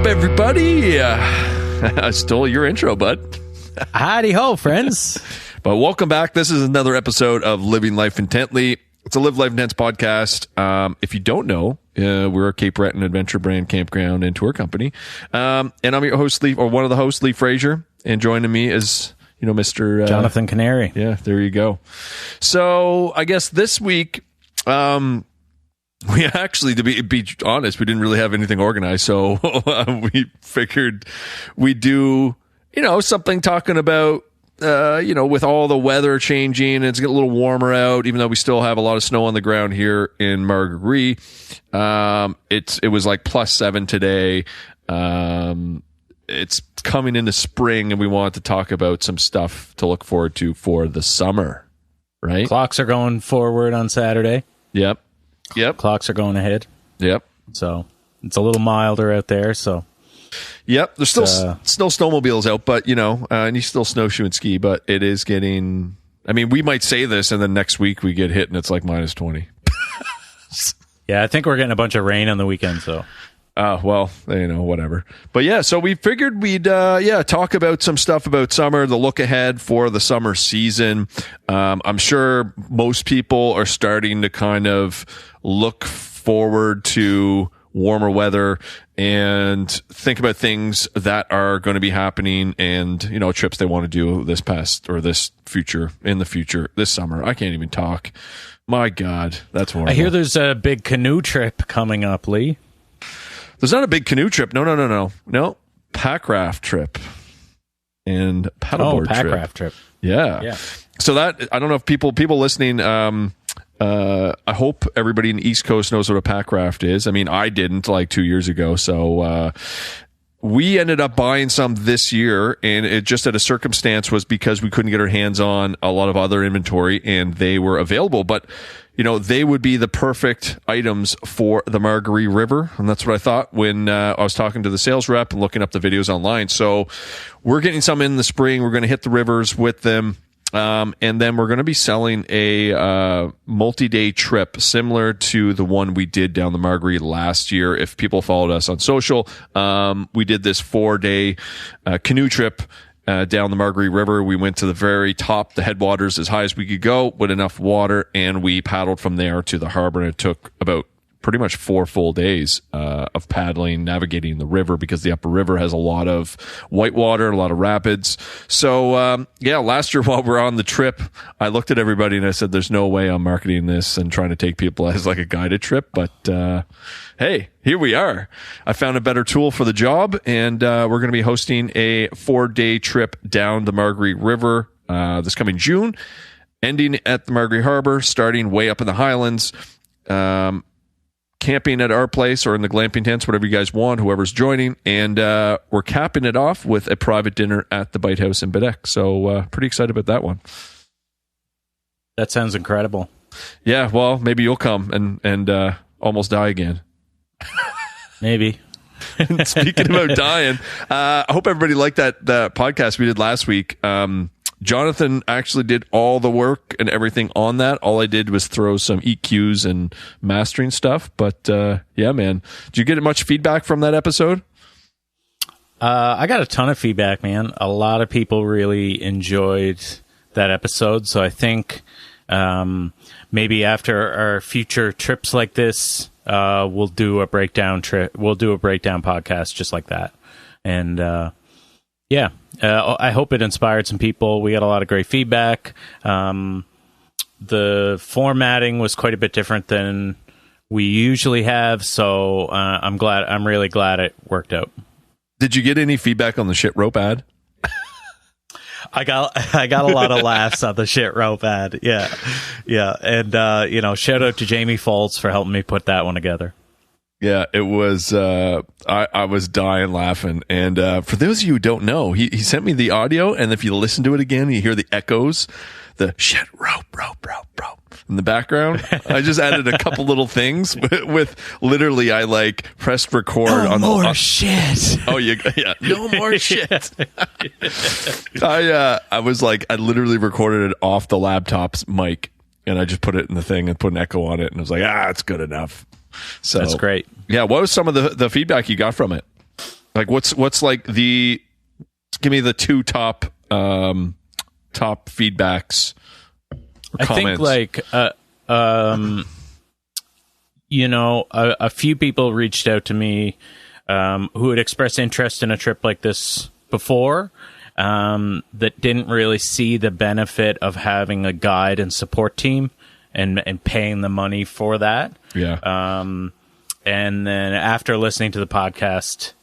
up, everybody? I stole your intro, bud. Howdy ho, friends. But welcome back. This is another episode of Living Life Intently. It's a Live Life Intense podcast. If you don't know, we're a Cape Breton adventure brand campground and tour company. And I'm your host, Lee, or one of the hosts, Lee Frazier. And joining me is, Mr. Jonathan Canary. Yeah, there you go. So I guess this week, we actually, to be honest, we didn't really have anything organized. So we figured we'd do, something talking about, with all the weather changing and it's getting a little warmer out, even though we still have a lot of snow on the ground here in Marguerite. It was like +7 today. It's coming into spring and we wanted to talk about some stuff to look forward to for the summer, right? Clocks are going forward on Saturday. Yep. Clocks are going ahead. Yep. So it's a little milder out there. So. Yep. There's still snowmobiles out, but and you still snowshoe and ski, but it is getting, we might say this and then next week we get hit and it's like -20. Yeah. I think we're getting a bunch of rain on the weekend. So. Well, whatever. But yeah, so we figured we'd, talk about some stuff about summer, the look ahead for the summer season. I'm sure most people are starting to kind of look forward to warmer weather and think about things that are going to be happening and, trips they want to do this summer. I can't even talk. My God, that's horrible. I hear there's a big canoe trip coming up, Lee. There's not a big canoe trip. No. Pack raft trip and paddleboard pack raft trip. Yeah. So that, I don't know if people listening, I hope everybody in the East Coast knows what a pack raft is. I didn't like 2 years ago. So, we ended up buying some this year and it just at a circumstance was because we couldn't get our hands on a lot of other inventory and they were available, but they would be the perfect items for the Marguerite River. And that's what I thought when I was talking to the sales rep and looking up the videos online. So we're getting some in the spring. We're going to hit the rivers with them. And then we're going to be selling a multi-day trip similar to the one we did down the Marguerite last year. If people followed us on social, we did this 4-day canoe trip down the Marguerite River. We went to the very top, the headwaters, as high as we could go with enough water, and we paddled from there to the harbor. And it took about pretty much 4 full days of paddling, navigating the river because the upper river has a lot of whitewater, a lot of rapids. So, last year while we were on the trip, I looked at everybody and I said, there's no way I'm marketing this and trying to take people as like a guided trip. But hey, here we are. I found a better tool for the job, and we're going to be hosting a 4-day trip down the Marguerite River this coming June, ending at the Marguerite Harbor, starting way up in the Highlands. Camping at our place or in the glamping tents, whatever you guys want, whoever's joining. And we're capping it off with a private dinner at the Bite House in Badek. So pretty excited about that one. That sounds incredible. Yeah, well, maybe you'll come and almost die again. Maybe. Speaking about dying, I hope everybody liked that podcast we did last week. Jonathan actually did all the work and everything on that. All I did was throw some EQs and mastering stuff. But yeah, man. Did you get much feedback from that episode? I got a ton of feedback, man. A lot of people really enjoyed that episode. So I think maybe after our future trips like this, we'll do a breakdown trip. We'll do a breakdown podcast just like that. And yeah. I hope it inspired some people. We got a lot of great feedback. The formatting was quite a bit different than we usually have, so I'm really glad it worked out. Did you get any feedback on the shit rope ad? I got a lot of laughs on the shit rope ad. Yeah. And shout out to Jamie Foltz for helping me put that one together. Yeah, it was, I was dying laughing. And for those of you who don't know, he sent me the audio, and if you listen to it again, you hear the echoes, the shit, rope in the background. I just added a couple little things with literally, I pressed record on the... No more shit. Oh, yeah, no more shit. I was I literally recorded it off the laptop's mic, and I just put it in the thing and put an echo on it, and I was like, it's good enough. So that's great. Yeah, what was some of the feedback you got from it? Like what's like give me the two top feedbacks or comments. I think a few people reached out to me who had expressed interest in a trip like this before, that didn't really see the benefit of having a guide and support team and paying the money for that. Yeah. And then after listening to the podcast,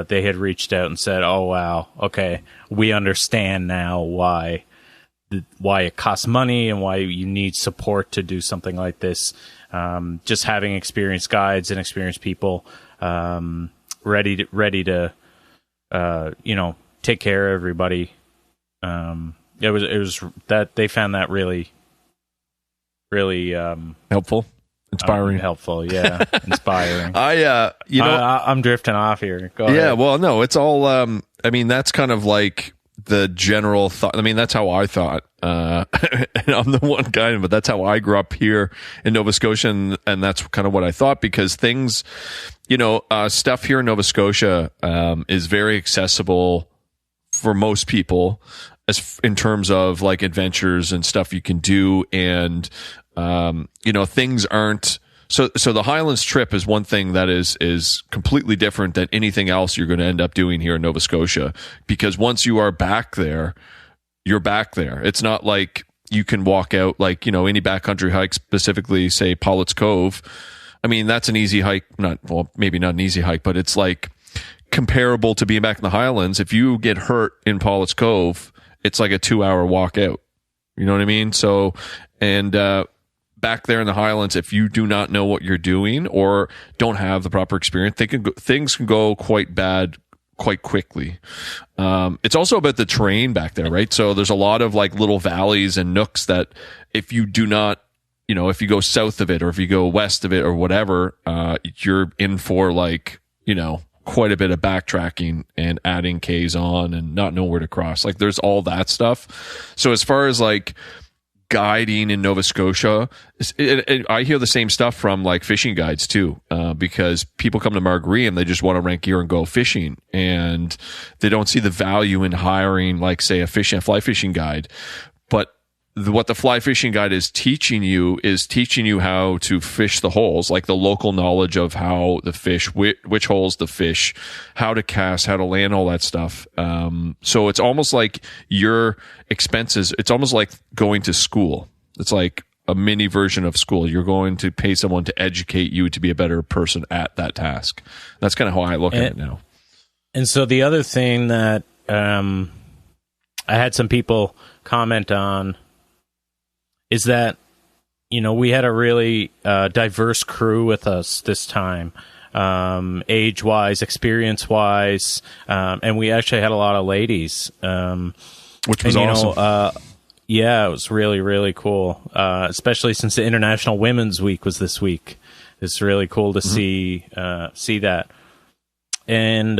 they had reached out and said, "Oh wow, okay, we understand now why it costs money and why you need support to do something like this." Just having experienced guides and experienced people ready to take care of everybody. It was that they found that really helpful. Inspiring. Helpful, yeah. Inspiring. I'm drifting off here. Go yeah, ahead. well, no, it's all, that's kind of like the general thought. I mean, that's how I thought. And I'm the one guy, but that's how I grew up here in Nova Scotia. And that's kind of what I thought, because things, stuff here in Nova Scotia, is very accessible for most people in terms of like adventures and stuff you can do. And, things aren't so the Highlands trip is one thing that is completely different than anything else you're going to end up doing here in Nova Scotia, because once you are back there, you're back there. It's not like you can walk out like, any backcountry hike, specifically say Pollett's Cove. I mean, that's an easy hike, maybe not an easy hike, but it's like comparable to being back in the Highlands. If you get hurt in Pollett's Cove, it's like a 2-hour walk out. You know what I mean? So, and, back there in the Highlands, if you do not know what you're doing or don't have the proper experience, things can go quite bad quite quickly. It's also about the terrain back there, right? So there's a lot of like little valleys and nooks that if you do not, if you go south of it or if you go west of it or whatever, you're in for like, quite a bit of backtracking and adding Ks on and not know where to cross. Like there's all that stuff. So as far as like guiding in Nova Scotia, I hear the same stuff from like fishing guides too, because people come to Margaree and they just want to rent gear and go fishing, and they don't see the value in hiring like say a fly fishing guide. But what the fly fishing guide is teaching you how to fish the holes, like the local knowledge of how the fish, which holes to fish, how to cast, how to land, all that stuff. So it's almost like your expenses, it's almost like going to school. It's like a mini version of school. You're going to pay someone to educate you to be a better person at that task. That's kind of how I look at it now. And so the other thing that I had some people comment on is that, we had a really diverse crew with us this time, age-wise, experience-wise, and we actually had a lot of ladies. Which was awesome. Yeah, it was really, really cool, especially since the International Women's Week was this week. It's really cool to see that. And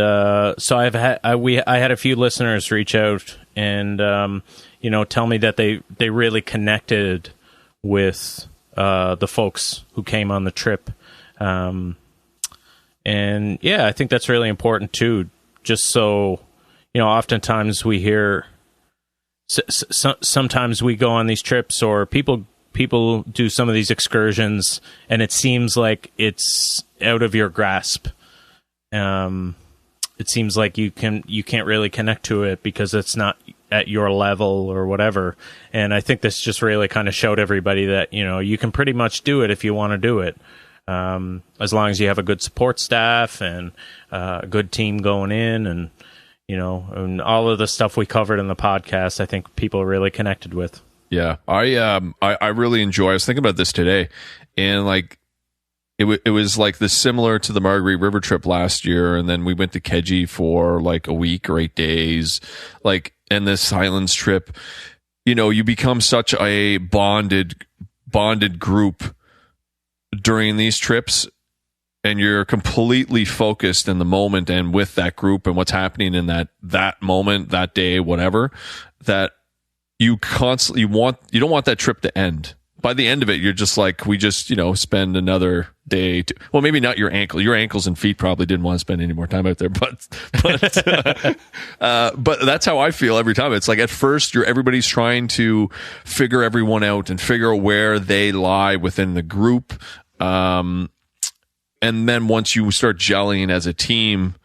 so I had a few listeners reach out and tell me that they really connected with the folks who came on the trip. And yeah, I think that's really important too. Just so, oftentimes we hear, sometimes we go on these trips or people do some of these excursions and it seems like it's out of your grasp. It seems like you can't really connect to it because it's not at your level or whatever. And I think this just really kind of showed everybody that, you can pretty much do it if you want to do it. As long as you have a good support staff and a good team going in and, and all of the stuff we covered in the podcast, I think people really connected with. Yeah. I really enjoy, I was thinking about this today, and like, it was like this similar to the Margaree River trip last year. And then we went to Keji for like a week or 8 days, like, and this Highlands trip, you become such a bonded group during these trips, and you're completely focused in the moment and with that group and what's happening in that moment, that day, whatever, that you don't want that trip to end. by the end of it, you're just like, we just, spend another day. Well, maybe not your ankle. Your ankles and feet probably didn't want to spend any more time out there, but that's how I feel every time. It's like at first everybody's trying to figure everyone out and figure out where they lie within the group. And then once you start gelling as a team,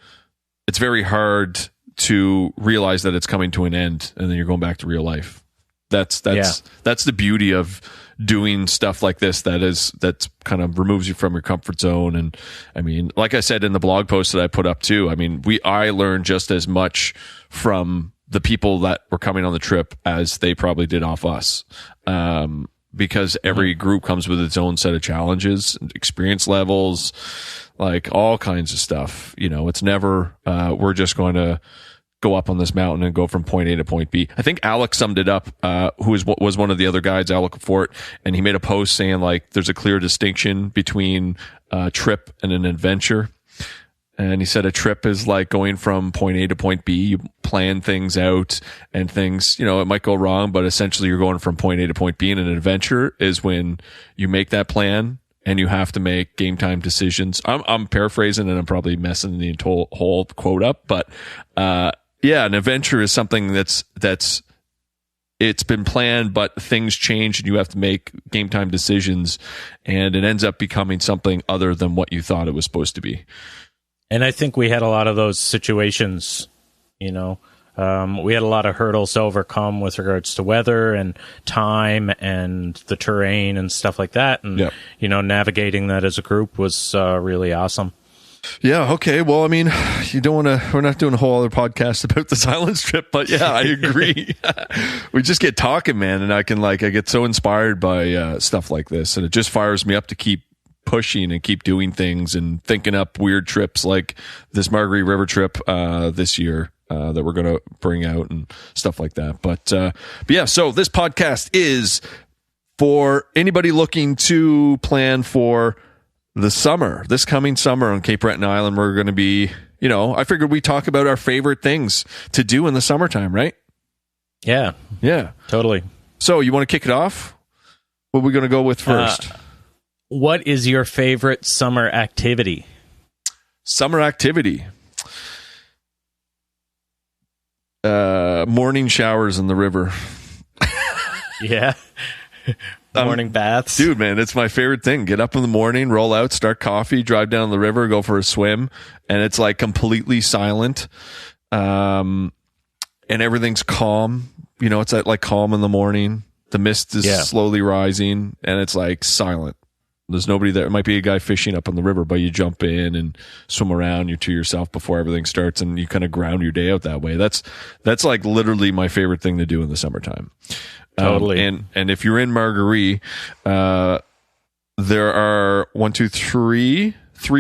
it's very hard to realize that it's coming to an end, and then you're going back to real life. That's the beauty of doing stuff like this. That kind of removes you from your comfort zone. And I mean, like I said in the blog post that I put up too, I mean, I learned just as much from the people that were coming on the trip as they probably did off us. Because every group comes with its own set of challenges, experience levels, like all kinds of stuff. It's never, we're just going to go up on this mountain and go from point A to point B. I think Alec summed it up, who was one of the other guides, Alec Fort, and he made a post saying like there's a clear distinction between a trip and an adventure. And he said a trip is like going from point A to point B. You plan things out and things, it might go wrong, but essentially you're going from point A to point B. And an adventure is when you make that plan and you have to make game time decisions. I'm paraphrasing and I'm probably messing the whole quote up, but, yeah, an adventure is something that's it's been planned, but things change and you have to make game time decisions, and it ends up becoming something other than what you thought it was supposed to be. And I think we had a lot of those situations, we had a lot of hurdles to overcome with regards to weather and time and the terrain and stuff like that. And, navigating that as a group was really awesome. Yeah. Okay. Well, I mean, we're not doing a whole other podcast about the silence trip, but yeah, I agree. We just get talking, man. And I get so inspired by stuff like this, and it just fires me up to keep pushing and keep doing things and thinking up weird trips like this Marguerite River trip, this year, that we're going to bring out and stuff like that. But yeah, so this podcast is for anybody looking to plan for the summer, this coming summer on Cape Breton Island. We're going to be, I figured we talk about our favorite things to do in the summertime, right? Yeah. Yeah. Totally. So you want to kick it off? What are we going to go with first? What is your favorite summer activity? Summer activity. Morning showers in the river. Yeah. Morning baths. Dude, man, it's my favorite thing. Get up in the morning, roll out, start coffee, drive down the river, go for a swim, and it's like completely silent. And everything's calm. It's like calm in the morning. The mist is slowly rising, and it's like silent. There's nobody there. It might be a guy fishing up on the river, but you jump in and swim around. You're to yourself before everything starts, and you kind of ground your day out that way. That's like literally my favorite thing to do in the summertime. Totally. And if you're in Marguerite, there are 3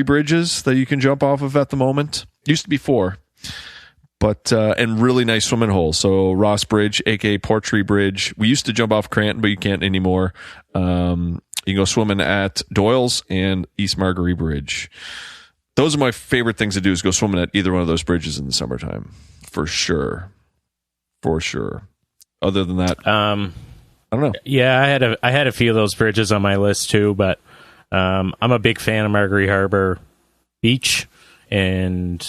bridges that you can jump off of at the moment. Used to be 4, but and really nice swimming holes. So Ross Bridge, aka Portree Bridge. We used to jump off Cranton, but you can't anymore. You can go swimming at Doyle's and East Marguerite Bridge. Those are my favorite things to do, is go swimming at either one of those bridges in the summertime. For sure. Other than that, I don't know. Yeah, I had a few of those bridges on my list too, but I'm a big fan of Marguerite Harbor Beach and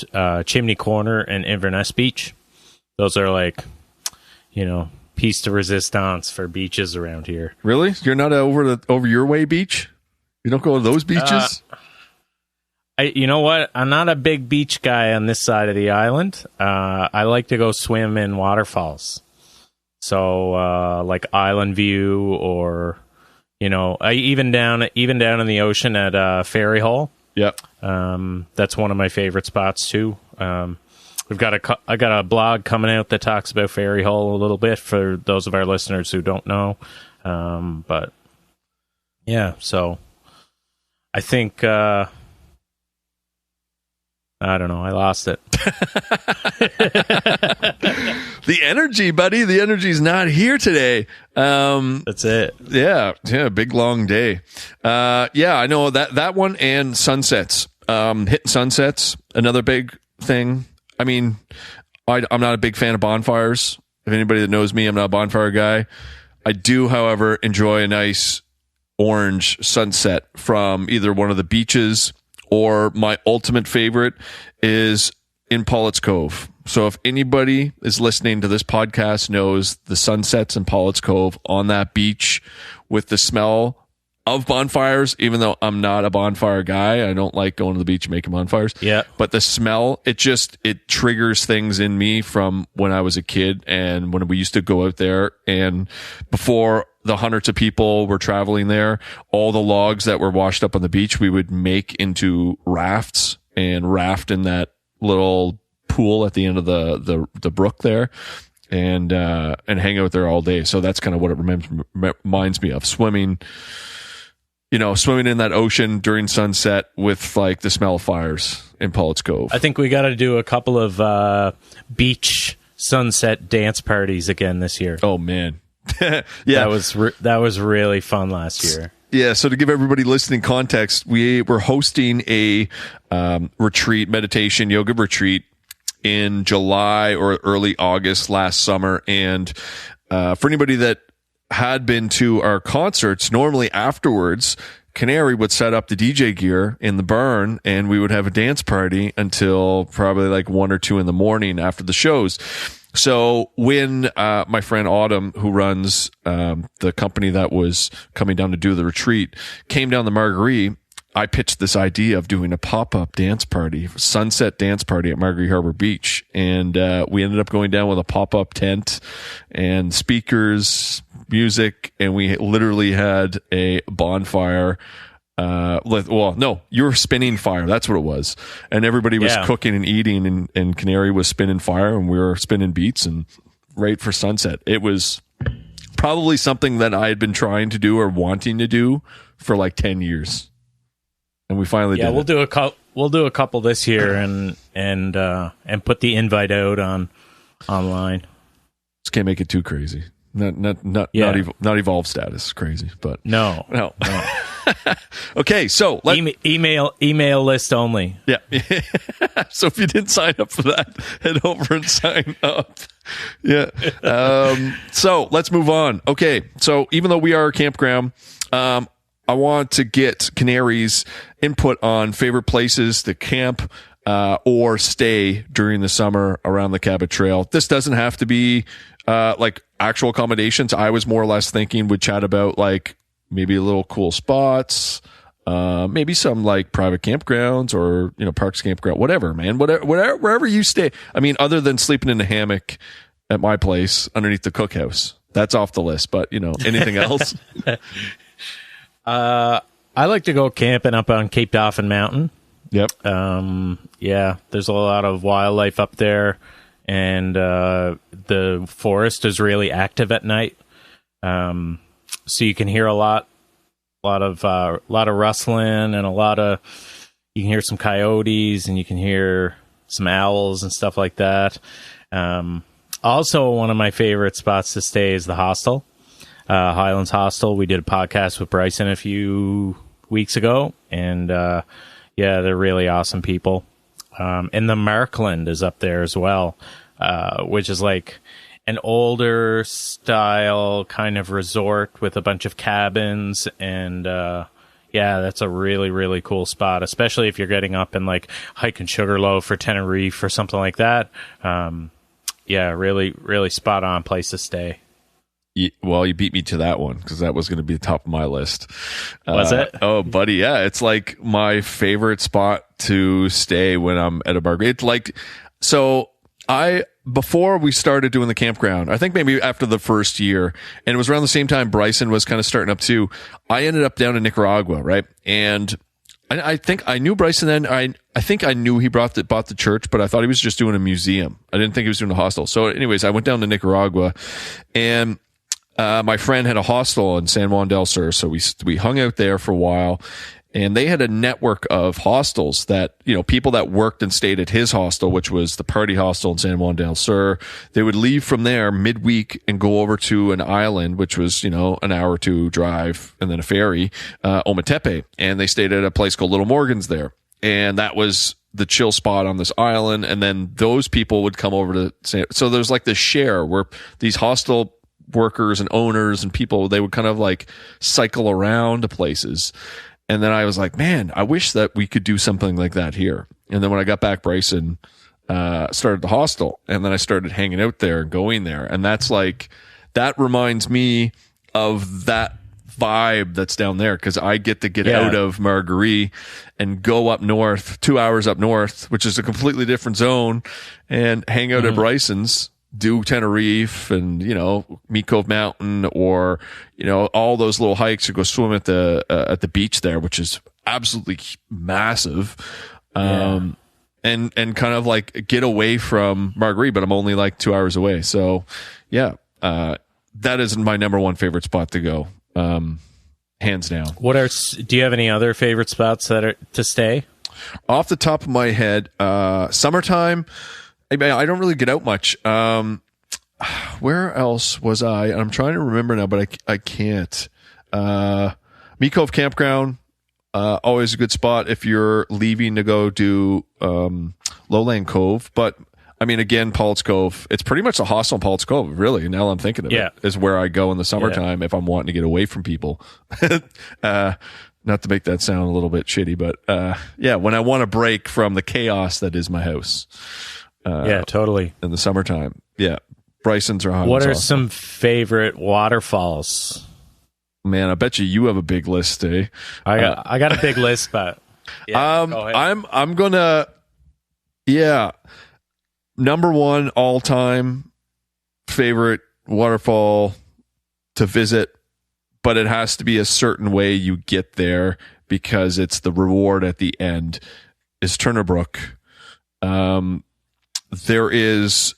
Chimney Corner and Inverness Beach. Those are like, piece de resistance for beaches around here. Really? You're not over your way beach? You don't go to those beaches? You know what? I'm not a big beach guy on this side of the island. I like to go swim in waterfalls. So, like Island View, or, even down in the ocean at Ferry Hall. Yep. That's one of my favorite spots too. I got a blog coming out that talks about Ferry Hall a little bit for those of our listeners who don't know. But yeah, so I think, I don't know. I lost it. The energy, buddy. The energy's not here today. That's it. Yeah. Big long day. Yeah, I know that one, and sunsets. Hitting sunsets, another big thing. I mean, I'm not a big fan of bonfires. If anybody that knows me, I'm not a bonfire guy. I do, however, enjoy a nice orange sunset from either one of the beaches, or my ultimate favorite is in Pollett's Cove. So if anybody is listening to this podcast knows the sunsets in Pollett's Cove on that beach with the smell of bonfires, even though I'm not a bonfire guy, I don't like going to the beach and making bonfires. Yeah. But the smell, it triggers things in me from when I was a kid and when we used to go out there, and before the hundreds of people were traveling there, all the logs that were washed up on the beach, we would make into rafts and raft in that little pool at the end of the brook there, and hang out there all day. So that's kind of what it reminds me of, swimming in that ocean during sunset with like the smell of fires in Pollett's Cove. I think we got to do a couple of beach sunset dance parties again this year. Oh man. Yeah, that was really fun last year. Yeah, so to give everybody listening context, we were hosting a meditation yoga retreat in July or early August last summer, and for anybody that had been to our concerts, normally afterwards, Canary would set up the DJ gear in the barn, and we would have a dance party until probably like 1 or 2 in the morning after the shows. So when my friend Autumn, who runs the company that was coming down to do the retreat, came down the Marguerite, I pitched this idea of doing a pop-up dance party, sunset dance party at Marguerite Harbor Beach. And we ended up going down with a pop-up tent and speakers, music, and we literally had a bonfire. You were spinning fire. That's what it was. And everybody was cooking and eating, and Canary was spinning fire, and we were spinning beats, and right for sunset. It was probably something that I had been trying to do or wanting to do for like 10 years. And we finally did. Yeah, we'll do a couple this year and put the invite out online. Just can't make it too crazy. Not evolved status crazy, but no. Okay, so email list only. Yeah. So if you didn't sign up for that, head over and sign up. Yeah. So let's move on. Okay, so even though we are a campground, I want to get Canary's input on favorite places to camp or stay during the summer around the Cabot Trail. This doesn't have to be like actual accommodations. I was more or less thinking we'd chat about like maybe a little cool spots, maybe some like private campgrounds or, parks, campground, whatever, man, wherever you stay. I mean, other than sleeping in a hammock at my place underneath the cookhouse, that's off the list, but anything else? I like to go camping up on Cape Dauphin Mountain. Yep. Yeah, there's a lot of wildlife up there, and the forest is really active at night. So you can hear a lot of rustling, and you can hear some coyotes, and you can hear some owls and stuff like that. Also, one of my favorite spots to stay is the hostel. Highlands Hostel. We did a podcast with Bryson a few weeks ago, and they're really awesome people. And the Markland is up there as well, which is like an older style kind of resort with a bunch of cabins, and that's a really, really cool spot, especially if you're getting up and like hiking Sugarloaf or Tenerife or something like that. Really, really spot on place to stay. Well, you beat me to that one because that was going to be the top of my list. Was it? Oh, buddy. Yeah. It's like my favorite spot to stay when I'm at a bar. It's like, so before we started doing the campground, I think maybe after the first year, and it was around the same time Bryson was kind of starting up too, I ended up down in Nicaragua, right? And I think I knew Bryson then. I think I knew he bought the church, but I thought he was just doing a museum. I didn't think he was doing a hostel. So anyways, I went down to Nicaragua, and my friend had a hostel in San Juan del Sur, so we hung out there for a while, and they had a network of hostels that, people that worked and stayed at his hostel, which was the Party Hostel in San Juan del Sur, they would leave from there midweek and go over to an island, which was, an hour or two drive and then a ferry, Ometepe, and they stayed at a place called Little Morgan's there. And that was the chill spot on this island. And then those people would come over to so there's like this share where these hostel workers and owners and people, they would kind of like cycle around to places. And then I was like, man, I wish that we could do something like that here. And then when I got back, Bryson started the hostel, and then I started hanging out there and going there. And that's like, that reminds me of that vibe that's down there, because I get to get out of Marguerite and go up north, 2 hours up north, which is a completely different zone, and hang out at Bryson's, do Tenerife and, you know, Meat Cove Mountain, or, you know, all those little hikes, or go swim at the beach there, which is absolutely massive. And kind of like get away from Marguerite, but I'm only like 2 hours away. So yeah, that is my number one favorite spot to go. Hands down. Do you have any other favorite spots that are to stay? Off the top of my head, summertime, I don't really get out much. Where else was I? I'm trying to remember now, but I can't. Meat Cove Campground, always a good spot if you're leaving to go do Lowland Cove. But I mean, again, Paul's Cove, it's pretty much a hostel in Paul's Cove, really. Now I'm thinking of it, is where I go in the summertime if I'm wanting to get away from people. Not to make that sound a little bit shitty, but when I want to break from the chaos that is my house. Totally. In the summertime. Yeah. Bryson's are hot. What are some favorite waterfalls? Man, I bet you have a big list, eh? I got a big list, but go ahead. I'm gonna number one all time favorite waterfall to visit, but it has to be a certain way you get there, because it's the reward at the end, is Turner Brook. There is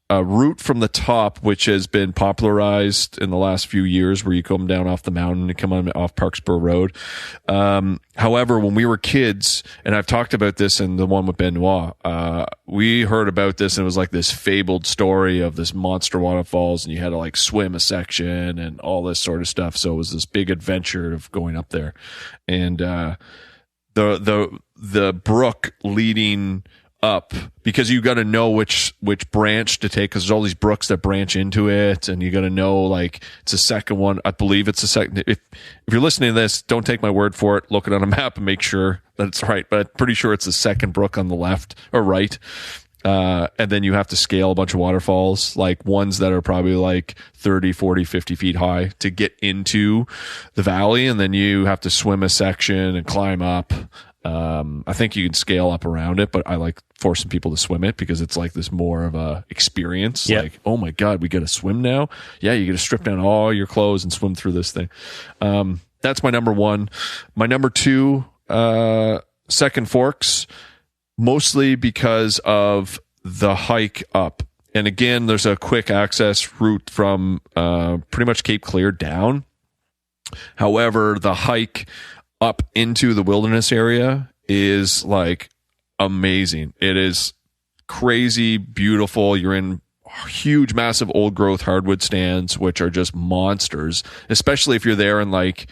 a route from the top which has been popularized in the last few years, where you come down off the mountain and come on off Parkesboro Road. However, when we were kids, and I've talked about this in the one with Benoit, we heard about this, and it was like this fabled story of this monster waterfalls, and you had to like swim a section and all this sort of stuff. So it was this big adventure of going up there, and the brook leading up, because you got to know which branch to take, because there's all these brooks that branch into it, and you got to know, like, it's a second one. I believe it's a second. If you're listening to this, don't take my word for it. Look it on a map and make sure that it's right. But I'm pretty sure it's the second brook on the left or right. And then you have to scale a bunch of waterfalls, like ones that are probably like 30, 40, 50 feet high, to get into the valley. And then you have to swim a section and climb up. I think you can scale up around it, but I like forcing people to swim it, because it's like this more of a experience. Yep. Like, oh my God, we got to swim now. Yeah. You got to strip down all your clothes and swim through this thing. That's my number one. My number two, Second Forks, mostly because of the hike up. And again, there's a quick access route from, pretty much Cape Clear down. However, the hike up into the wilderness area is like amazing. It is crazy beautiful. You're in huge, massive old growth hardwood stands, which are just monsters, especially if you're there in like,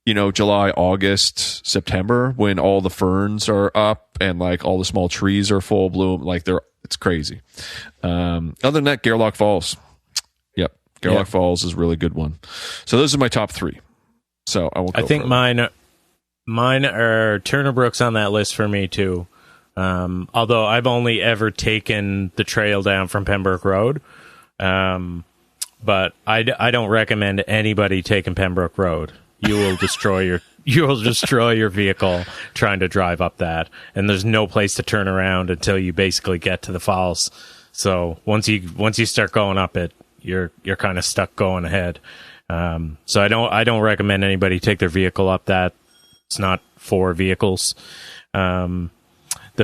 you know, July, August, September, when all the ferns are up and like all the small trees are full bloom. Like it's crazy. Other than that, Gairloch Falls. Yep. Gairloch Falls is a really good one. So those are my top three. So I won't go think further. Mine are Turner Brook's on that list for me too. Although I've only ever taken the trail down from Pembroke Road. But I don't recommend anybody taking Pembroke Road. You will destroy your vehicle trying to drive up that, and there's no place to turn around until you basically get to the falls. So once you start going up it, you're kind of stuck going ahead. So I don't recommend anybody take their vehicle up that. It's not for vehicles. The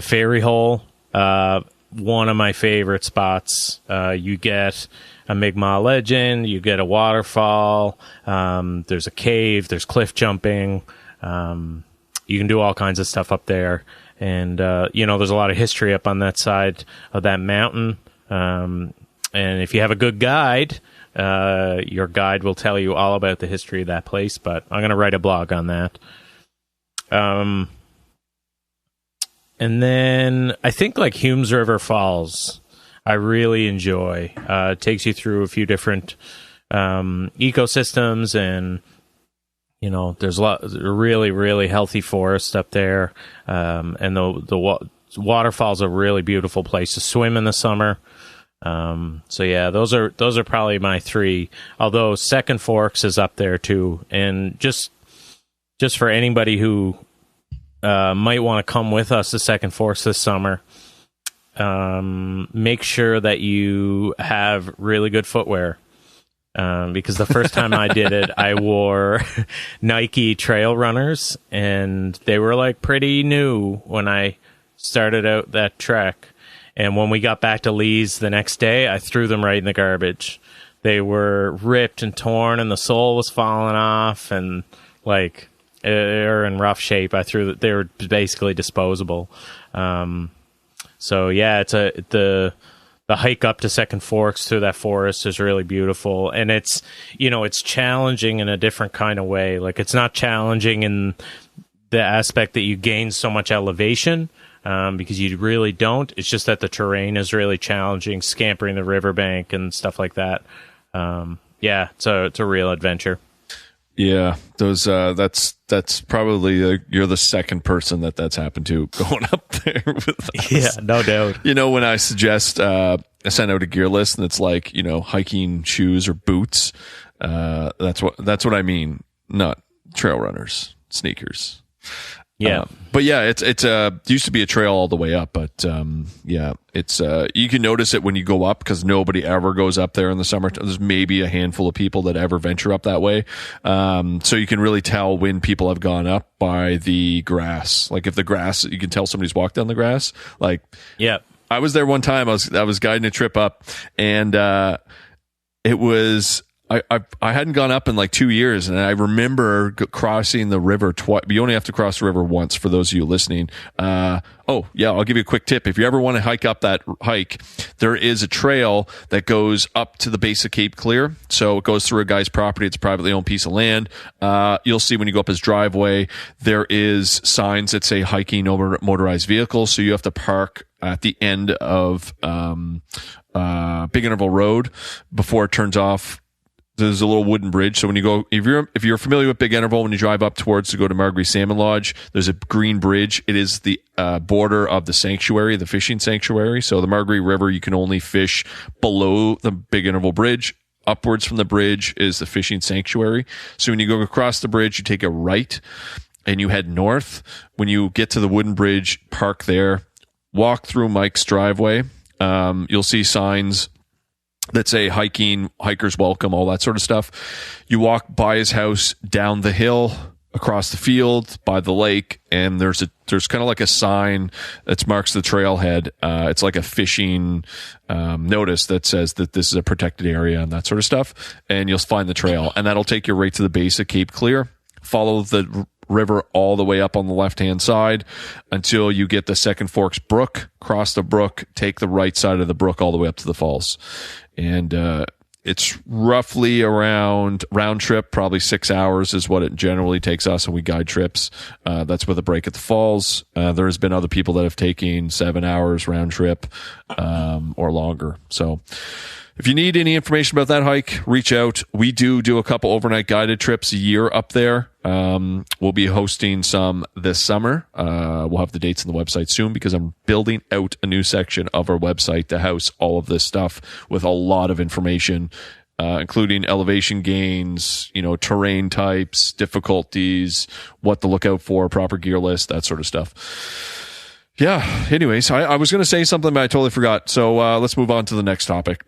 Ferry Hole, one of my favorite spots. You get a Mi'kmaq legend, you get a waterfall, there's a cave, there's cliff jumping. You can do all kinds of stuff up there. And, there's a lot of history up on that side of that mountain. And if you have a good guide, your guide will tell you all about the history of that place. But I'm going to write a blog on that. And then I think like Humes River Falls, I really enjoy. It takes you through a few different ecosystems, and there's a lot really, really healthy forest up there, and the waterfall's a really beautiful place to swim in the summer. So yeah, those are probably my three. Although Second Forks is up there too, and just for anybody who might want to come with us to Second Forks this summer, make sure that you have really good footwear. Because the first time I did it, I wore Nike trail runners, and they were like pretty new when I started out that trek. And when we got back to Lee's the next day, I threw them right in the garbage. They were ripped and torn, and the sole was falling off, and like they're in rough shape. They were basically disposable. So yeah, the hike up to Second Forks through that forest is really beautiful, and it's challenging in a different kind of way. Like, it's not challenging in the aspect that you gain so much elevation, because you really don't. It's just that the terrain is really challenging, scampering the riverbank and stuff like that. Yeah, so it's a real adventure. Yeah, those that's probably you're the second person that's happened to going up there with us. Yeah, no doubt. When I suggest I send out a gear list and it's like, hiking shoes or boots, that's what I mean, not trail runners, sneakers. Yeah. But yeah, it's used to be a trail all the way up, but yeah, it's you can notice it when you go up, because nobody ever goes up there in the summer. There's maybe a handful of people that ever venture up that way. So you can really tell when people have gone up by the grass. Like, if the grass, you can tell somebody's walked down the grass. Like, yeah, I was there one time. I was guiding a trip up, and it was. I hadn't gone up in like 2 years, and I remember crossing the river twice. You only have to cross the river once, for those of you listening. Oh yeah, I'll give you a quick tip. If you ever want to hike up that hike, there is a trail that goes up to the base of Cape Clear. So it goes through a guy's property. It's a privately owned piece of land. You'll see when you go up his driveway, there is signs that say hiking over motorized vehicles. So you have to park at the end of Big Interval Road before it turns off. There's a little wooden bridge. So when you go, if you're familiar with Big Interval, when you drive up towards to go to Marguerite Salmon Lodge, there's a green bridge. It is the border of the sanctuary, the fishing sanctuary. So the Marguerite River, you can only fish below the Big Interval Bridge. Upwards from the bridge is the fishing sanctuary. So when you go across the bridge, you take a right and you head north. When you get to the wooden bridge, park there, walk through Mike's driveway. You'll see signs that say hiking, hikers welcome, all that sort of stuff. You walk by his house, down the hill, across the field, by the lake, and there's kind of like a sign that marks the trailhead. It's like a fishing notice that says that this is a protected area and that sort of stuff. And you'll find the trail, and that'll take you right to the base of Cape Clear. Follow the river all the way up on the left-hand side until you get the Second Forks Brook. Cross the brook, take the right side of the brook all the way up to the falls. And it's roughly around round trip, probably 6 hours is what it generally takes us when we guide trips. That's with a break at the falls. There has been other people that have taken 7 hours round trip or longer. So if you need any information about that hike, reach out. We do a couple overnight guided trips a year up there. We'll be hosting some this summer. We'll have the dates on the website soon, because I'm building out a new section of our website to house all of this stuff with a lot of information, including elevation gains, terrain types, difficulties, what to look out for, proper gear list, that sort of stuff. Yeah. Anyways, I was going to say something, but I totally forgot. So let's move on to the next topic.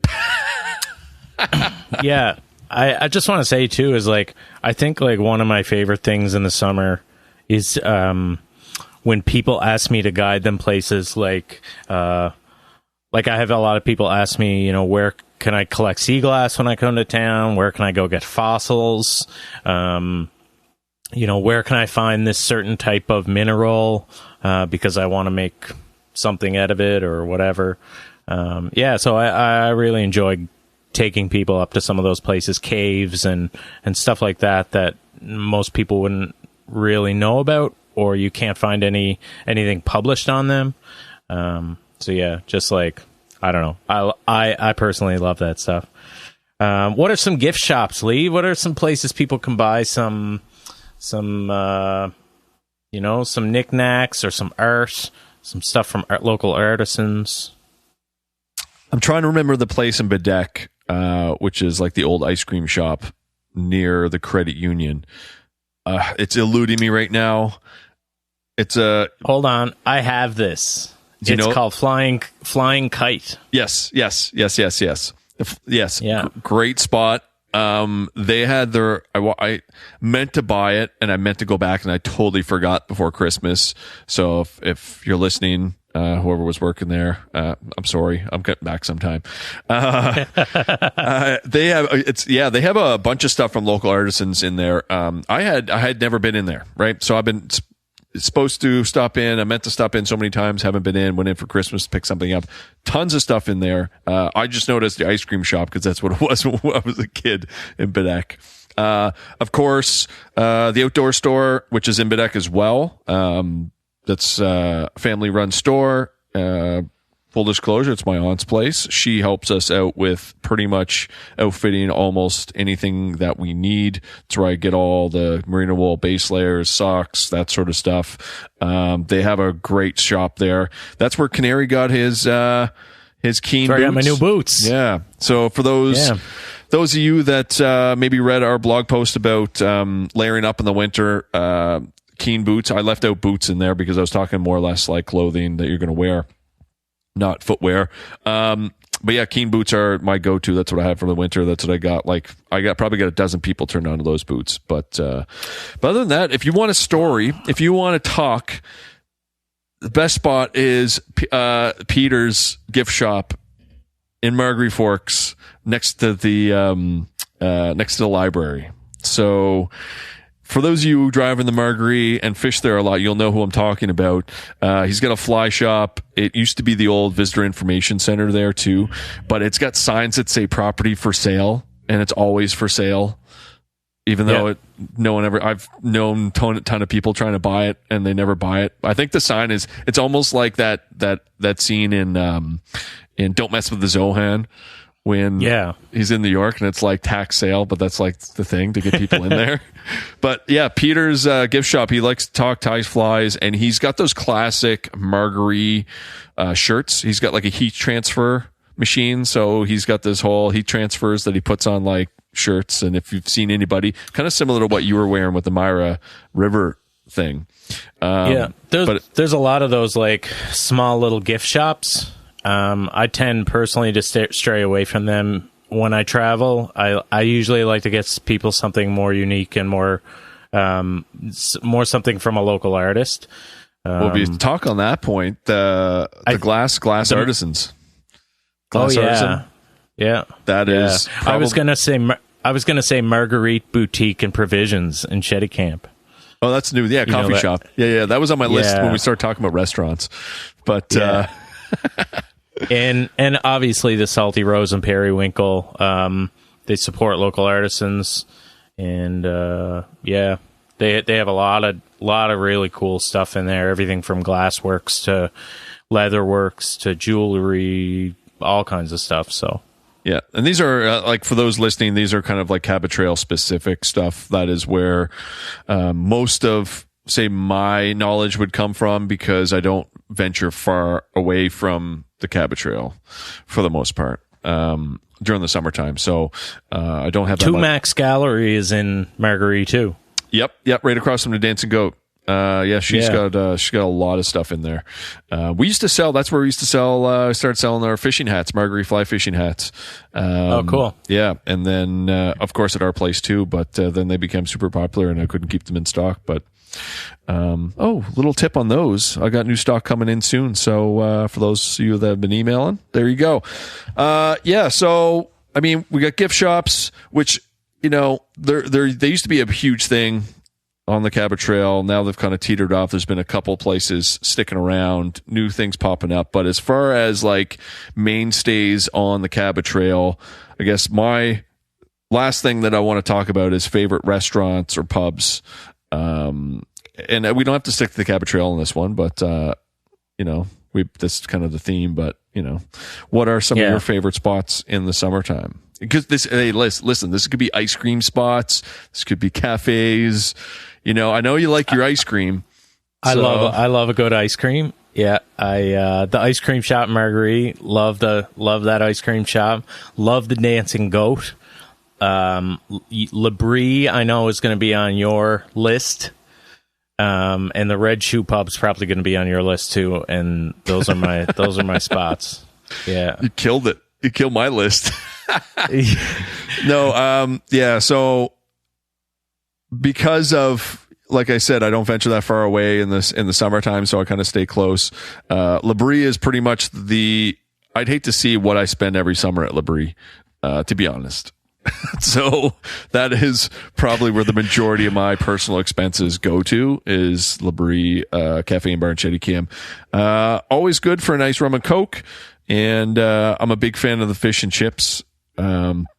Yeah. I just want to say too, is like, I think like one of my favorite things in the summer is when people ask me to guide them places. Like I have a lot of people ask me, where can I collect sea glass when I come to town? Where can I go get fossils? Where can I find this certain type of mineral? Because I want to make something out of it or whatever. So I really enjoy taking people up to some of those places, caves and stuff like that most people wouldn't really know about, or you can't find anything published on them. So yeah, just like, I don't know. I personally love that stuff. What are some gift shops, Lee? What are some places people can buy some knickknacks or some art, some stuff from local artisans? I'm trying to remember the place in Bedeck, which is like the old ice cream shop near the credit union. It's eluding me right now. It's a... Hold on. I have this. It's called Flying Kite. Yes. Yeah. Great spot. They had their... I meant to buy it, and I meant to go back, and I totally forgot before Christmas. So if you're listening... whoever was working there, I'm sorry. I'm getting back sometime. They have a bunch of stuff from local artisans in there. I had never been in there, right? So I've been supposed to stop in. I meant to stop in so many times, haven't been in, went in for Christmas to pick something up. Tons of stuff in there. I just noticed the ice cream shop because that's what it was when I was a kid in Bedeck. Of course, the outdoor store, which is in Bedeck as well. That's a family-run store. Full disclosure, it's my aunt's place. She helps us out with pretty much outfitting almost anything that we need. That's where I get all the merino wool base layers, socks, that sort of stuff. They have a great shop there. That's where Canary got his Keen boots. I got my new boots. Yeah. So for those of you that maybe read our blog post about layering up in the winter, Keen boots. I left out boots in there because I was talking more or less like clothing that you're going to wear, not footwear. But yeah, Keen boots are my go-to. That's what I have for the winter. That's what I got. Like probably got a dozen people turned on to those boots. But other than that, if you want a story, if you want to talk, the best spot is Peter's gift shop in Margaree Forks next to the library. So for those of you who drive in the Margaree and fish there a lot, you'll know who I'm talking about. He's got a fly shop. It used to be the old visitor information center there too, but it's got signs that say property for sale, and it's always for sale. Even though I've known a ton of people trying to buy it and they never buy it. I think the sign it's almost like that scene in Don't Mess with the Zohan, when he's in New York and it's like tax sale, but that's like the thing to get people in there. But yeah, Peter's gift shop, he likes to talk ties, flies, and he's got those classic Margaree shirts. He's got like a heat transfer machine, so he's got this whole heat transfers that he puts on like shirts. And if you've seen anybody, kind of similar to what you were wearing with the Myra River thing. There's a lot of those like small little gift shops. I tend personally to stray away from them when I travel. I usually like to get people something more unique and more something from a local artist. Well, we talk on that point. The glass artisans. Glass artisan. Yeah. That is. I was gonna say Marguerite Boutique and Provisions in Shetty Camp. Oh, that's new. Yeah, coffee shop. Yeah. That was on my list when we started talking about restaurants. But and obviously the Salty Rose and Periwinkle, they support local artisans, and they have a lot of really cool stuff in there. Everything from glassworks to leatherworks to jewelry, all kinds of stuff. So. Yeah, and these are like for those listening, these are kind of like Cabot Trail specific stuff. That is where most of, say, my knowledge would come from, because I don't venture far away from the Cabot Trail for the most part during the summertime. So I don't have that much. Max Gallery is in Margaree too. Yep, right across from the Dancing Goat. She's got a lot of stuff in there. We used to sell. That's where we used to sell. Start selling our fishing hats, Margaree fly fishing hats. Oh, cool. Yeah, and then of course at our place too. But then they became super popular, and I couldn't keep them in stock. But little tip on those. I got new stock coming in soon. So for those of you that have been emailing, there you go. So I mean, we got gift shops, which they used to be a huge thing on the Cabot Trail. Now they've kind of teetered off. There's been a couple places sticking around, new things popping up. But as far as like mainstays on the Cabot Trail, I guess my last thing that I want to talk about is favorite restaurants or pubs. And we don't have to stick to the Cabot Trail on this one, but this is kind of the theme. But what are some of your favorite spots in the summertime because listen, this could be ice cream spots. This could be cafes. You know, I know you like your ice cream. I love a good ice cream. Yeah, the ice cream shop in Marguerite, love that ice cream shop. Love the Dancing Goat. L'Abri, I know, is going to be on your list. And the Red Shoe Pub's probably going to be on your list too. And those are my spots. Yeah, you killed it. You killed my list. No, yeah. So because of, like I said, I don't venture that far away in the summertime, so I kind of stay close. L'Abri is pretty much I'd hate to see what I spend every summer at L'Abri, to be honest. So that is probably where the majority of my personal expenses go to, is L'Abri, Cafe and Bar and Chetty Kim. Always good for a nice rum and coke. And I'm a big fan of the fish and chips.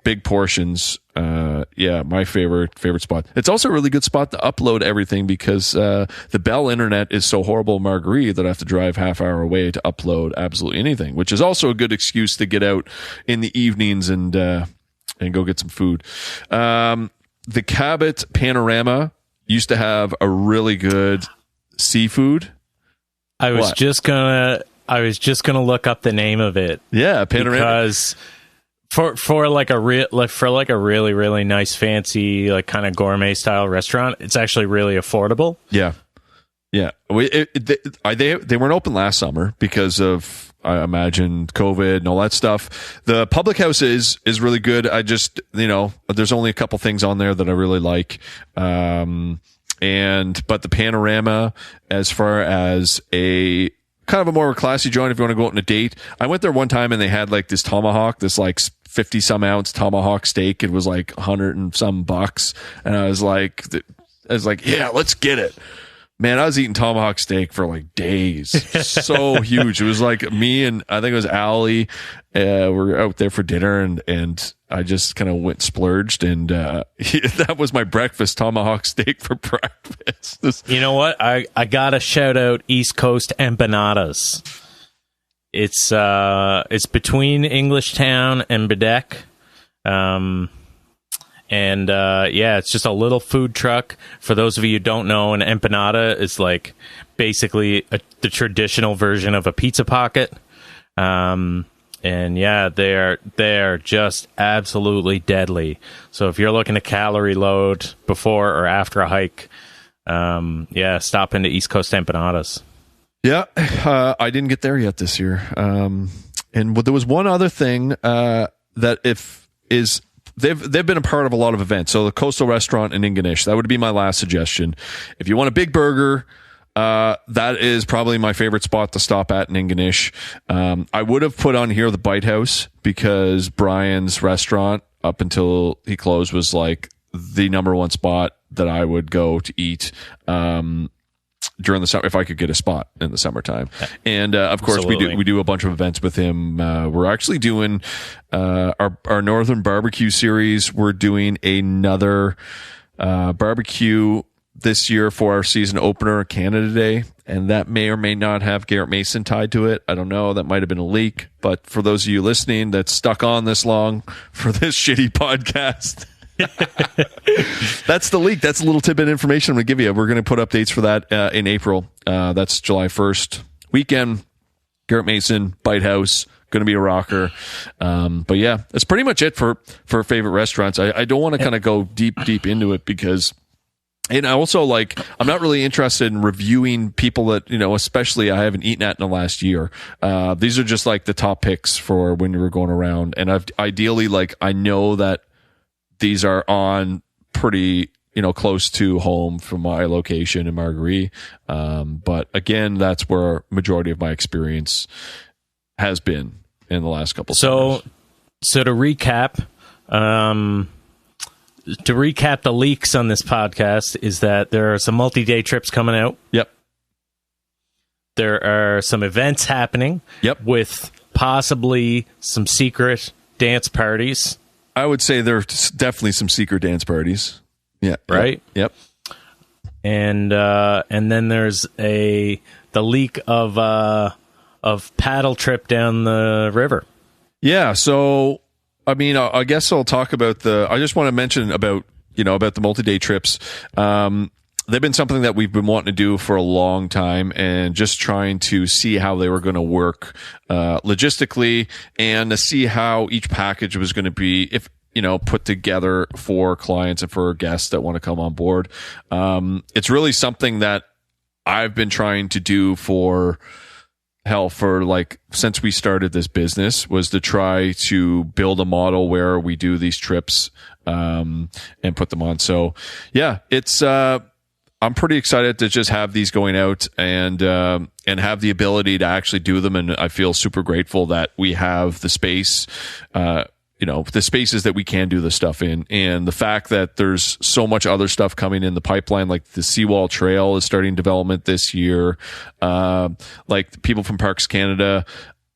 Big portions. Yeah, my favorite spot. It's also a really good spot to upload everything, because the Bell internet is so horrible in Marguerite that I have to drive half hour away to upload absolutely anything, which is also a good excuse to get out in the evenings and go get some food. The Cabot Panorama used to have a really good seafood. I was just gonna look up the name of it. Yeah, Panorama. Because for like a really, really nice, fancy, like kind of gourmet style restaurant, it's actually really affordable. Yeah. Yeah. They weren't open last summer because of, I imagine, COVID and all that stuff. The public house is really good. I just, there's only a couple things on there that I really like. But the Panorama, as far as a kind of a more classy joint, if you want to go out on a date, I went there one time and they had like this tomahawk, this like 50 some ounce tomahawk steak. It was like 100 and some bucks. And I was like, yeah, let's get it. Man, I was eating tomahawk steak for like days. So huge. It was like me and I think it was Allie. We're out there for dinner and I just kind of went splurged, and that was my breakfast, tomahawk steak for breakfast. You know what? I gotta shout out East Coast empanadas. It's between Englishtown and Bedeck. Yeah, it's just a little food truck. For those of you who don't know, an empanada is like basically the traditional version of a pizza pocket. And yeah, they're just absolutely deadly. So if you're looking to calorie load before or after a hike, yeah, stop into East Coast empanadas. Yeah, I didn't get there yet this year. And there was one other thing that they've been a part of a lot of events. So the Coastal Restaurant in Ingonish, that would be my last suggestion. If you want a big burger, that is probably my favorite spot to stop at in Ingonish. I would have put on here the Bite House, because Brian's restaurant, up until he closed, was like the number one spot that I would go to eat during the summer if I could get a spot in the summertime. And of course, Absolutely. we do a bunch of events with him. We're actually doing our Northern Barbecue series. We're doing another barbecue this year for our season opener, Canada Day, and that may or may not have Garrett Mason tied to it. I don't know. That might have been a leak. But for those of you listening that's stuck on this long for this shitty podcast, that's the leak. That's a little tidbit information I'm going to give you. We're going to put updates for that in April. That's July 1st weekend. Garrett Mason, Bite House, going to be a rocker. But yeah, that's pretty much it for favorite restaurants. I don't want to kind of go deep into it, because, and I also, like, I'm not really interested in reviewing people that, especially I haven't eaten at in the last year. These are just like the top picks for when we were going around. And ideally, like, I know that these are on pretty, close to home from my location in Marguerite. But again, that's where majority of my experience has been in the last couple of summers. So to recap, the leaks on this podcast is that there are some multi-day trips coming out. Yep. There are some events happening. Yep. With possibly some secret dance parties. I would say there's definitely some secret dance parties. Yeah. Right? Yep. And then there's the leak of paddle trip down the river. Yeah, so I mean, I guess I'll talk about I just want to mention about the multi-day trips. They've been something that we've been wanting to do for a long time, and just trying to see how they were going to work logistically, and to see how each package was going to be, if put together for clients and for guests that want to come on board. It's really something that I've been trying to do for since we started this business, was to try to build a model where we do these trips and put them on. So yeah, it's I'm pretty excited to just have these going out and have the ability to actually do them. And I feel super grateful that we have the space, the spaces that we can do this stuff in. And the fact that there's so much other stuff coming in the pipeline, like the Seawall Trail is starting development this year. Like people from Parks Canada,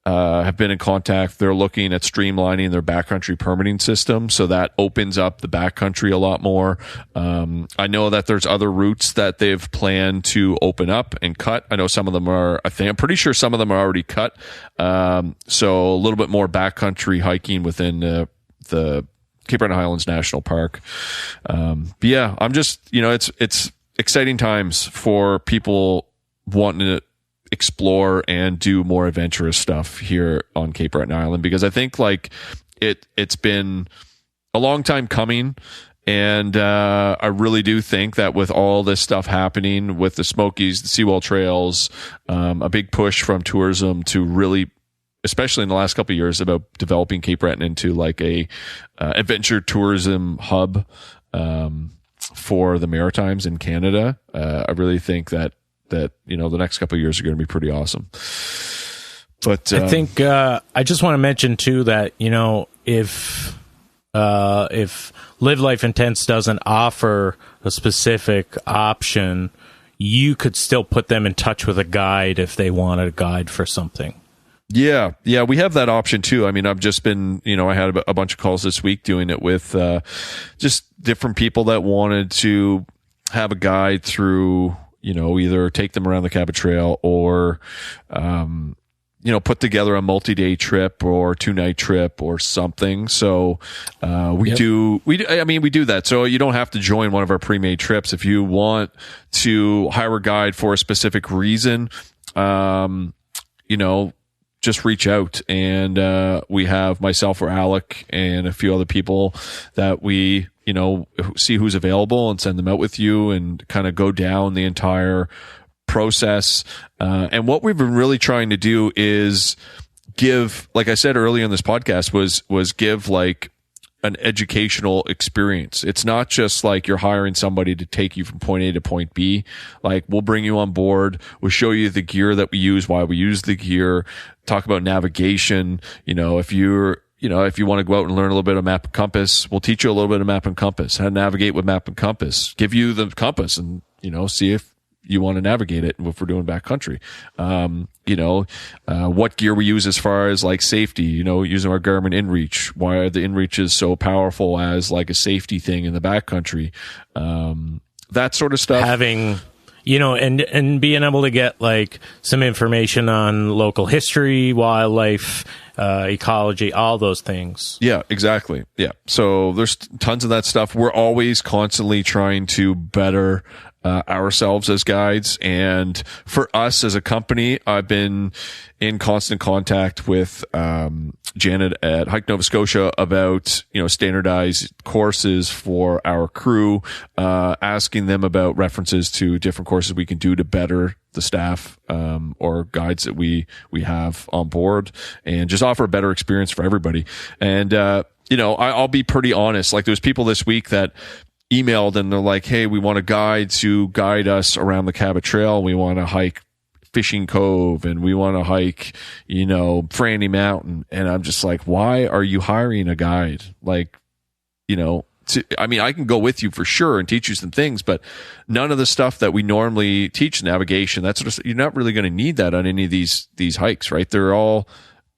have been in contact. They're looking at streamlining their backcountry permitting system, so that opens up the backcountry a lot more. I know that there's other routes that they've planned to open up and cut. I know some of them are, I'm pretty sure some of them are already cut. So a little bit more backcountry hiking within the Cape Breton Highlands National Park. But yeah, I'm just, it's exciting times for people wanting to explore and do more adventurous stuff here on Cape Breton Island, because I think it's been a long time coming, and I really do think that with all this stuff happening with the Smokies, the Seawall Trails, a big push from tourism to really, especially in the last couple of years, about developing Cape Breton into a adventure tourism hub for the Maritimes in Canada. I really think that the next couple of years are going to be pretty awesome. But I think I just want to mention too that if Live Life Intense doesn't offer a specific option, you could still put them in touch with a guide if they wanted a guide for something. Yeah, we have that option too. I mean, I've just been, I had a bunch of calls this week doing it with just different people that wanted to have a guide through, either take them around the Cabot Trail or, put together a multi-day trip or 2-night trip or something. So, we do that. So you don't have to join one of our pre-made trips. If you want to hire a guide for a specific reason, just reach out, and we have myself or Alec and a few other people that we see who's available and send them out with you and kind of go down the entire process. And what we've been really trying to do is give, like I said earlier in this podcast, was give an educational experience. It's not just you're hiring somebody to take you from point A to point B. We'll bring you on board. We'll show you the gear that we use, why we use the gear, talk about navigation. If you want to go out and learn a little bit of map and compass, we'll teach you a little bit of map and compass, how to navigate with map and compass, give you the compass, and, see if you want to navigate it if we're doing backcountry. What gear we use as far as safety, using our Garmin InReach, why are the InReaches so powerful as a safety thing in the backcountry, that sort of stuff. Having, and being able to get some information on local history, wildlife, ecology, all those things. Yeah, exactly. Yeah. So there's tons of that stuff. We're always constantly trying to better ourselves as guides. And for us as a company, I've been in constant contact with Janet at Hike Nova Scotia about, standardized courses for our crew, asking them about references to different courses we can do to better the staff or guides that we have on board, and just offer a better experience for everybody. And I'll be pretty honest. There's people this week that emailed and they're like, hey, we want a guide to guide us around the Cabot Trail. We want to hike Fishing Cove, and we want to hike, Franny Mountain. And I'm just like, why are you hiring a guide? I can go with you for sure and teach you some things, but none of the stuff that we normally teach, navigation, that sort of stuff, you're not really going to need that on any of these hikes, right? They're all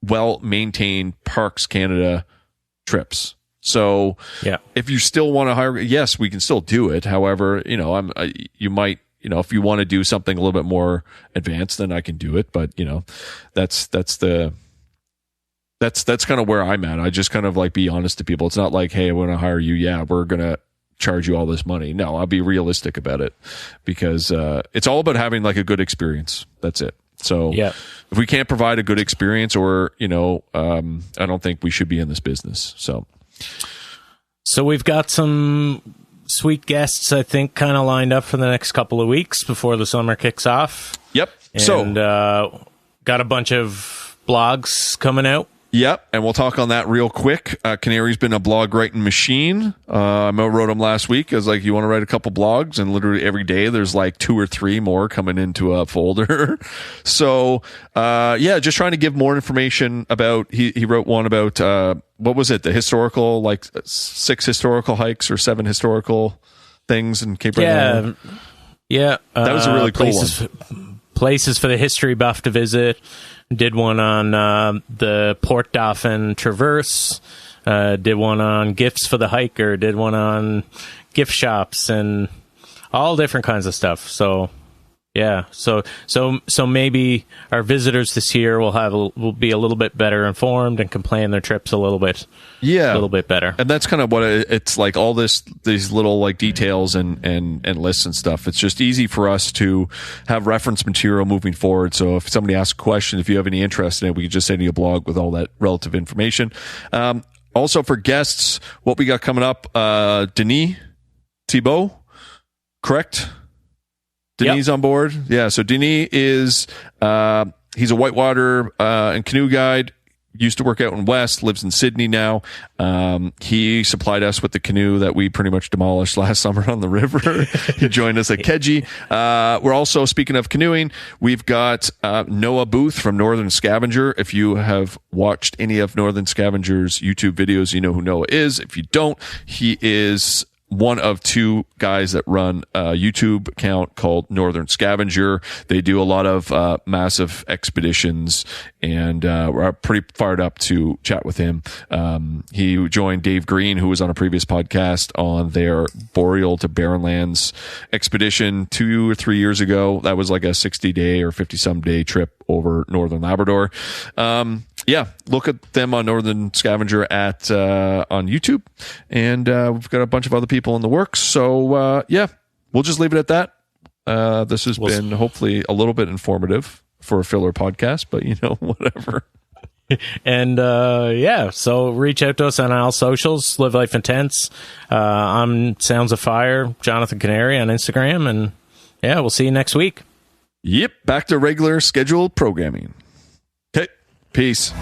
well-maintained Parks Canada trips. So yeah, if you still want to hire, yes, we can still do it. However, you might, if you want to do something a little bit more advanced, then I can do it. But that's the That's kind of where I'm at. I just kind of like be honest to people. It's not like, hey, I want to hire you. Yeah, we're going to charge you all this money. No, I'll be realistic about it, because it's all about having like a good experience. That's it. So if we can't provide a good experience, or, I don't think we should be in this business. So we've got some sweet guests, I think, kind of lined up for the next couple of weeks before the summer kicks off. Yep. And got a bunch of blogs coming out. Yep, and we'll talk on that real quick. Canary's been a blog writing machine. I wrote him last week. I was like, you want to write a couple blogs? And literally every day there's like 2 or 3 more coming into a folder. So, just trying to give more information about, he wrote one about, what was it? The historical, like 6 historical hikes or 7 historical things in Cape Breton. Yeah. That was a really cool one. Places for the history buff to visit. Did one on the Port Dauphin Traverse. Did one on gifts for the hiker. Did one on gift shops and all different kinds of stuff. So, yeah. So maybe our visitors this year will be a little bit better informed and can plan their trips a little bit better. And that's kind of what it's like, all these little like details and lists and stuff. It's just easy for us to have reference material moving forward. So if somebody asks a question, if you have any interest in it, we can just send you a blog with all that relative information. Also for guests, what we got coming up, Denis Thibault, correct? Denis on board. Yeah. So Denis is, he's a whitewater and canoe guide. Used to work out in West, lives in Sydney now. He supplied us with the canoe that we pretty much demolished last summer on the river. He joined us at Keji. We're also, speaking of canoeing, we've got Noah Booth from Northern Scavenger. If you have watched any of Northern Scavenger's YouTube videos, you know who Noah is. If you don't, he is one of 2 guys that run a YouTube account called Northern Scavenger. They do a lot of massive expeditions, and we're pretty fired up to chat with him. He joined Dave Green, who was on a previous podcast, on their Boreal to Barrenlands expedition 2 or 3 years ago. That was like a 60-day or 50-some day trip over Northern Labrador. Look at them on Northern Scavenger on YouTube, and we've got a bunch of other people in the works. So we'll just leave it at that. This has been hopefully a little bit informative for a filler podcast, but whatever. And so reach out to us on all socials. Live Life Intense. I'm Sounds of Fire, Jonathan Canary on Instagram, and we'll see you next week. Yep, back to regular scheduled programming. Okay, peace.